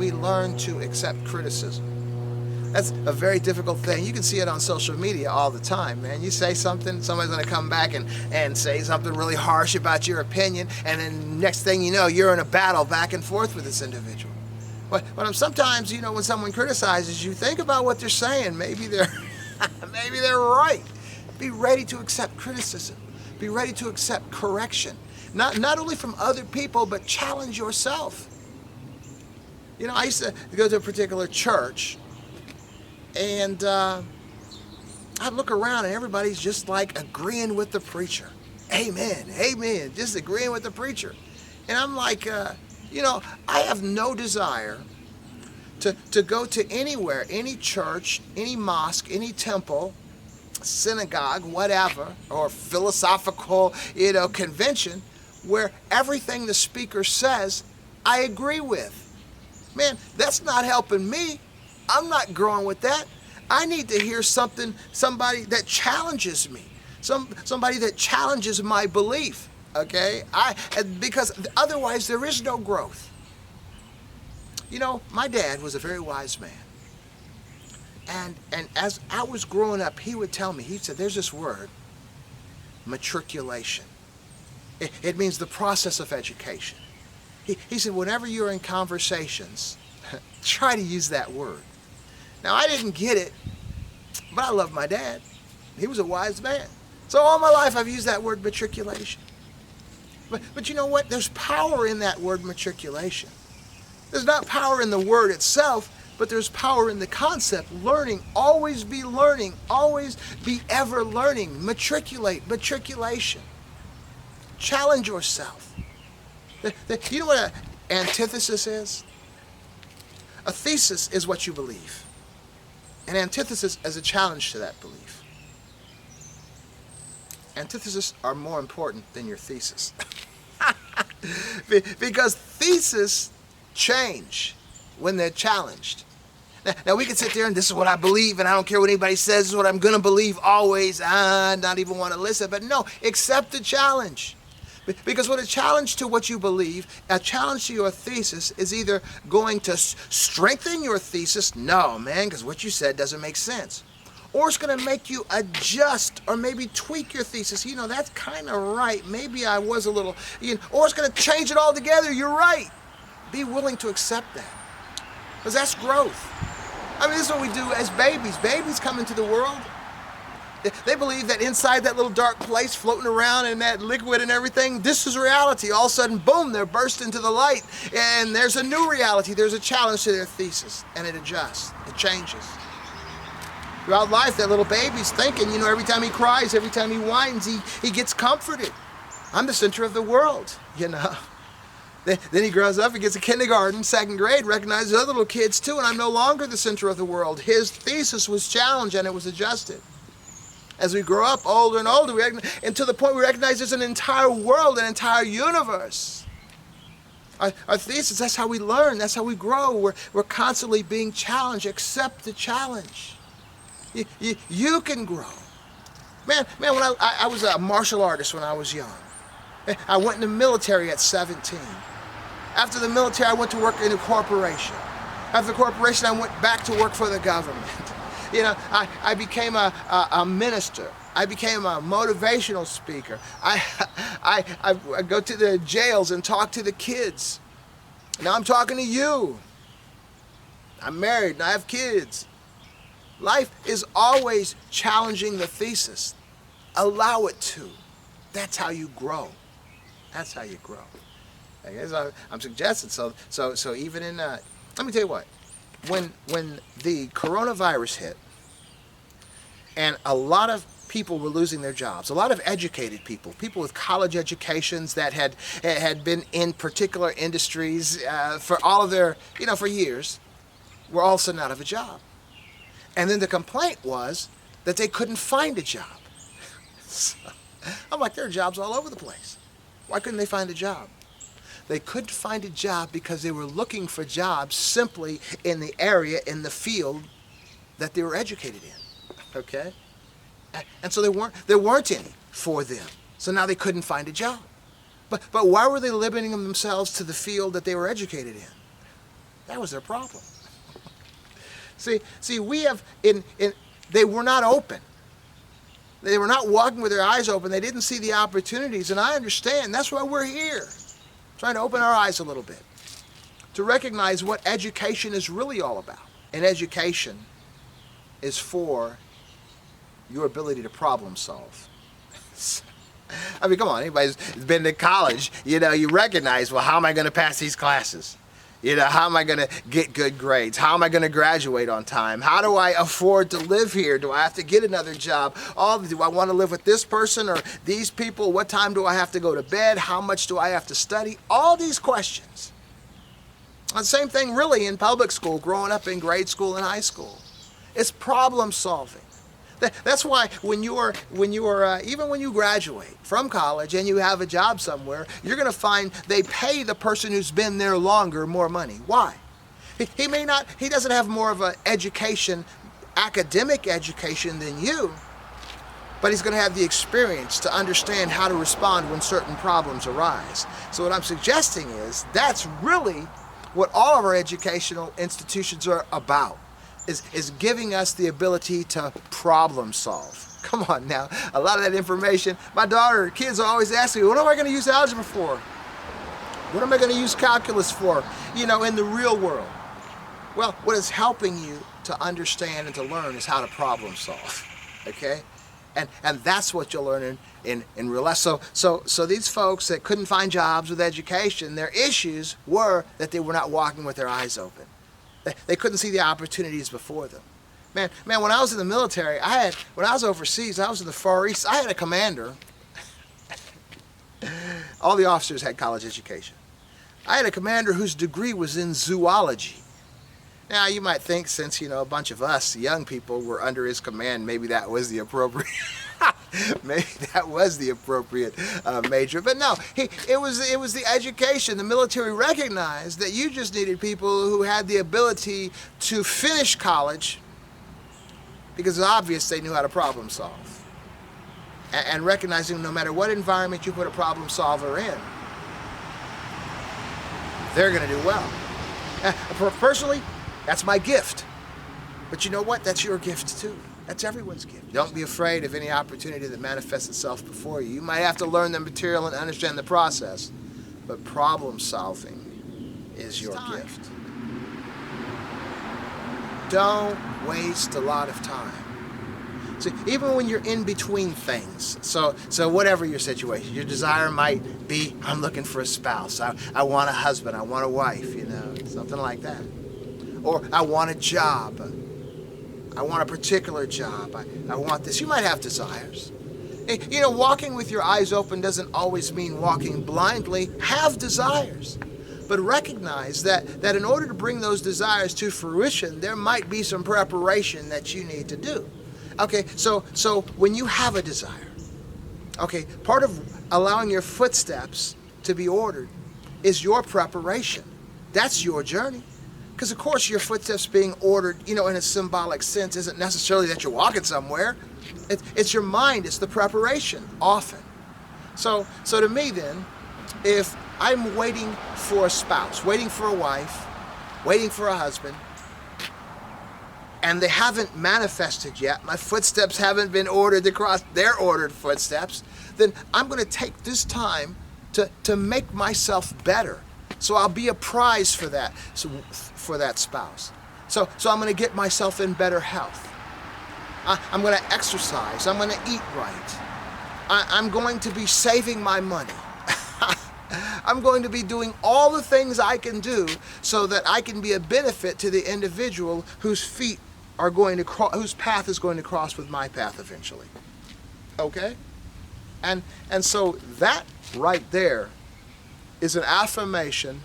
we learn to accept criticism. That's a very difficult thing. You can see it on social media all the time, man. You say something, somebody's going to come back and say something really harsh about your opinion, and then next thing you know, you're in a battle back and forth with this individual. But sometimes, when someone criticizes you, think about what they're saying. Maybe they're maybe they're right. Be ready to accept criticism. Be ready to accept correction. Not only from other people, but challenge yourself. I used to go to a particular church, and I'd look around and everybody's just like agreeing with the preacher. Amen, amen, just agreeing with the preacher. And I'm like, I have no desire to go to anywhere, any church, any mosque, any temple, synagogue, whatever, or philosophical, convention where everything the speaker says I agree with. Man, that's not helping me. I'm not growing with that. I need to hear somebody that challenges me, somebody that challenges my belief, okay? Because otherwise there is no growth. My dad was a very wise man. And as I was growing up, he would tell me, he said, there's this word, matriculation. It means the process of education. He said, whenever you're in conversations, try to use that word. Now, I didn't get it, but I love my dad. He was a wise man. So all my life I've used that word matriculation. But you know what? There's power in that word matriculation. There's not power in the word itself, but there's power in the concept. Learning, always be learning, always be ever learning. Matriculation. Challenge yourself. You know what an antithesis is? A thesis is what you believe. An antithesis is a challenge to that belief. Antitheses are more important than your thesis. Because theses change when they're challenged. Now we can sit there and this is what I believe and I don't care what anybody says, this is what I'm going to believe always. I not even want to listen. But no, accept the challenge. Because with a challenge to what you believe, a challenge to your thesis is either going to strengthen your thesis, no, man, because what you said doesn't make sense. Or it's going to make you adjust or maybe tweak your thesis. That's kind of right. Maybe I was a little, or it's going to change it altogether. You're right. Be willing to accept that. Because that's growth. This is what we do as babies. Babies come into the world. They believe that inside that little dark place floating around in that liquid and everything, this is reality. All of a sudden, boom, they're burst into the light. And there's a new reality. There's a challenge to their thesis. And it adjusts. It changes. Throughout life, that little baby's thinking, every time he cries, every time he whines, he gets comforted. I'm the center of the world, Then he grows up, he gets to kindergarten, second grade, recognizes other little kids too, and I'm no longer the center of the world. His thesis was challenged and it was adjusted. As we grow up older and older, and to the point we recognize there's an entire world, an entire universe. Our thesis, that's how we learn, that's how we grow. We're constantly being challenged. Accept the challenge. You can grow. Man, when I was a martial artist when I was young. I went in the military at 17. After the military, I went to work in a corporation. After the corporation, I went back to work for the government. I became a minister. I became a motivational speaker. I go to the jails and talk to the kids. Now I'm talking to you. I'm married and I have kids. Life is always challenging the thesis. Allow it to. That's how you grow. That's how you grow. I guess I'm suggesting so even in let me tell you what. When the coronavirus hit, and a lot of people were losing their jobs, a lot of educated people with college educations that had been in particular industries for all of their, for years, were all of a sudden out of a job. And then the complaint was that they couldn't find a job. So, I'm like, there are jobs all over the place. Why couldn't they find a job? They couldn't find a job because they were looking for jobs simply in the area, in the field that they were educated in, okay? And so there weren't any for them. So now they couldn't find a job. But why were they limiting themselves to the field that they were educated in? That was their problem. See, we have, they were not open. They were not walking with their eyes open. They didn't see the opportunities, and I understand. That's why we're here, trying to open our eyes a little bit, to recognize what education is really all about. And education is for your ability to problem solve. I mean, come on, anybody's been to college, you recognize, well, how am I going to pass these classes? How am I going to get good grades? How am I going to graduate on time? How do I afford to live here? Do I have to get another job? Do I want to live with this person or these people? What time do I have to go to bed? How much do I have to study? All these questions. And the same thing really in public school, growing up in grade school and high school. It's problem solving. That's why when even when you graduate from college and you have a job somewhere, you're going to find they pay the person who's been there longer more money. Why? He doesn't have more of an education, academic education than you, but he's going to have the experience to understand how to respond when certain problems arise. So what I'm suggesting is that's really what all of our educational institutions are about. Is giving us the ability to problem solve. Come on now, a lot of that information, my kids always ask me, what am I going to use algebra for? What am I going to use calculus for, in the real world? Well, what is helping you to understand and to learn is how to problem solve, okay? And that's what you'll learn in real life. So these folks that couldn't find jobs with education, their issues were that they were not walking with their eyes open. They couldn't see the opportunities before them. Man, when I was in the military, when I was overseas, I was in the Far East, I had a commander. All the officers had college education. I had a commander whose degree was in zoology. Now, you might think since, a bunch of us young people were under his command, maybe that was the appropriate major. But no, it was the education. The military recognized that you just needed people who had the ability to finish college because it's obvious they knew how to problem solve. And recognizing no matter what environment you put a problem solver in, they're going to do well. Personally, that's my gift. But you know what? That's your gift too. That's everyone's gift. Don't be afraid of any opportunity that manifests itself before you. You might have to learn the material and understand the process, but problem solving is your gift. Don't waste a lot of time. See, even when you're in between things, so whatever your situation, your desire might be, I'm looking for a spouse, I want a husband, I want a wife, something like that. Or I want a job. I want a particular job. I want this. You might have desires. Walking with your eyes open doesn't always mean walking blindly. Have desires. But recognize that in order to bring those desires to fruition, there might be some preparation that you need to do. Okay, so when you have a desire, okay, part of allowing your footsteps to be ordered is your preparation. That's your journey. Because, of course, your footsteps being ordered, in a symbolic sense, isn't necessarily that you're walking somewhere. It's your mind. It's the preparation, often. So to me, then, if I'm waiting for a spouse, waiting for a wife, waiting for a husband, and they haven't manifested yet, my footsteps haven't been ordered across their ordered footsteps, then I'm going to take this time to make myself better. So I'll be a prize for that spouse. So I'm going to get myself in better health. I'm going to exercise. I'm going to eat right. I'm going to be saving my money. I'm going to be doing all the things I can do so that I can be a benefit to the individual whose path is going to cross with my path eventually. Okay? And so that right there is an affirmation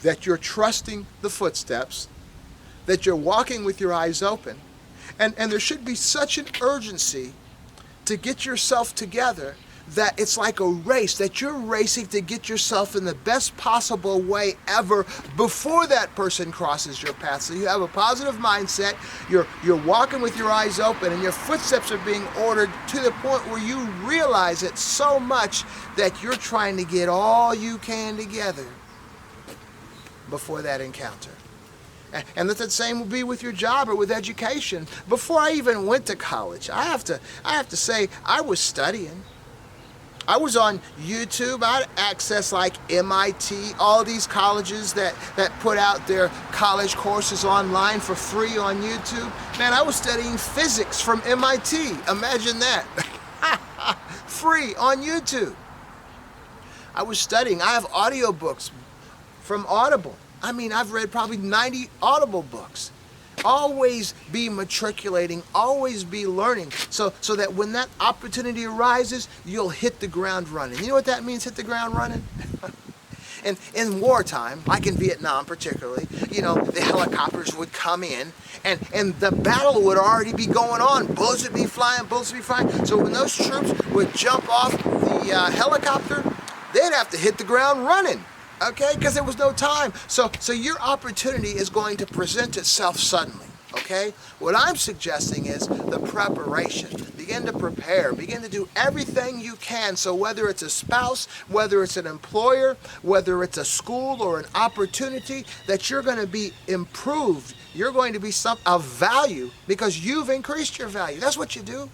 that you're trusting the footsteps, that you're walking with your eyes open, and there should be such an urgency to get yourself together that it's like a race, that you're racing to get yourself in the best possible way ever before that person crosses your path. So you have a positive mindset, you're walking with your eyes open, and your footsteps are being ordered to the point where you realize it so much that you're trying to get all you can together before that encounter. And that the same will be with your job or with education. Before I even went to college, I have to say I was studying. I was on YouTube. I had access like MIT, all these colleges that put out their college courses online for free on YouTube. Man, I was studying physics from MIT. Imagine that. Free on YouTube. I was studying. I have audiobooks from Audible. I mean, I've read probably 90 Audible books. Always be matriculating, always be learning, so that when that opportunity arises, you'll hit the ground running. You know what that means, hit the ground running? And in wartime, like in Vietnam particularly, the helicopters would come in and the battle would already be going on. Bullets would be flying, bullets would be flying. So when those troops would jump off the helicopter, they'd have to hit the ground running. Okay, because there was no time. So your opportunity is going to present itself suddenly. Okay, what I'm suggesting is the preparation. Begin to prepare. Begin to do everything you can. So whether it's a spouse, whether it's an employer, whether it's a school or an opportunity, that you're going to be improved. You're going to be of value because you've increased your value. That's what you do,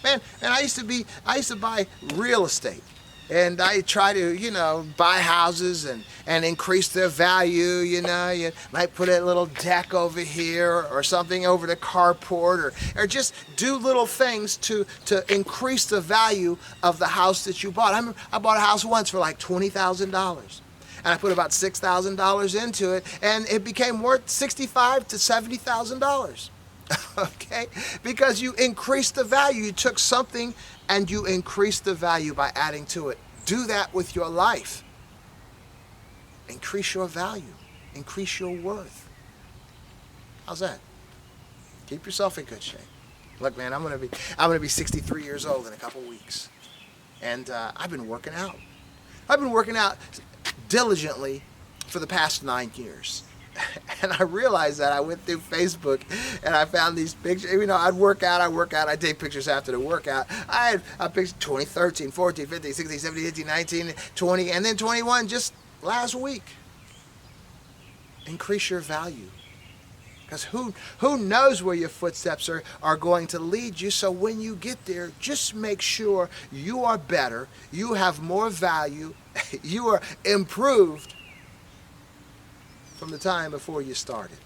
man. And I used to buy real estate. And I try to, buy houses and increase their value, You might put a little deck over here or something over the carport or just do little things to increase the value of the house that you bought. I bought a house once for like $20,000. And I put about $6,000 into it, and it became worth $65,000 to $70,000. Okay? Because you increased the value. You took something and you increased the value by adding to it. Do that with your life. Increase your value. Increase your worth. How's that? Keep yourself in good shape. Look, man, I'm gonna be 63 years old in a couple weeks, and I've been working out. I've been working out diligently for the past 9 years. And I realized that I went through Facebook and I found these pictures. I'd work out, I'd take pictures after the workout. I pictured 2013, 14, 15, 16, 17, 18, 19, 20, and then 21 just last week. Increase your value. Because who knows where your footsteps are going to lead you. So when you get there, just make sure you are better, you have more value, you are improved from the time before you started.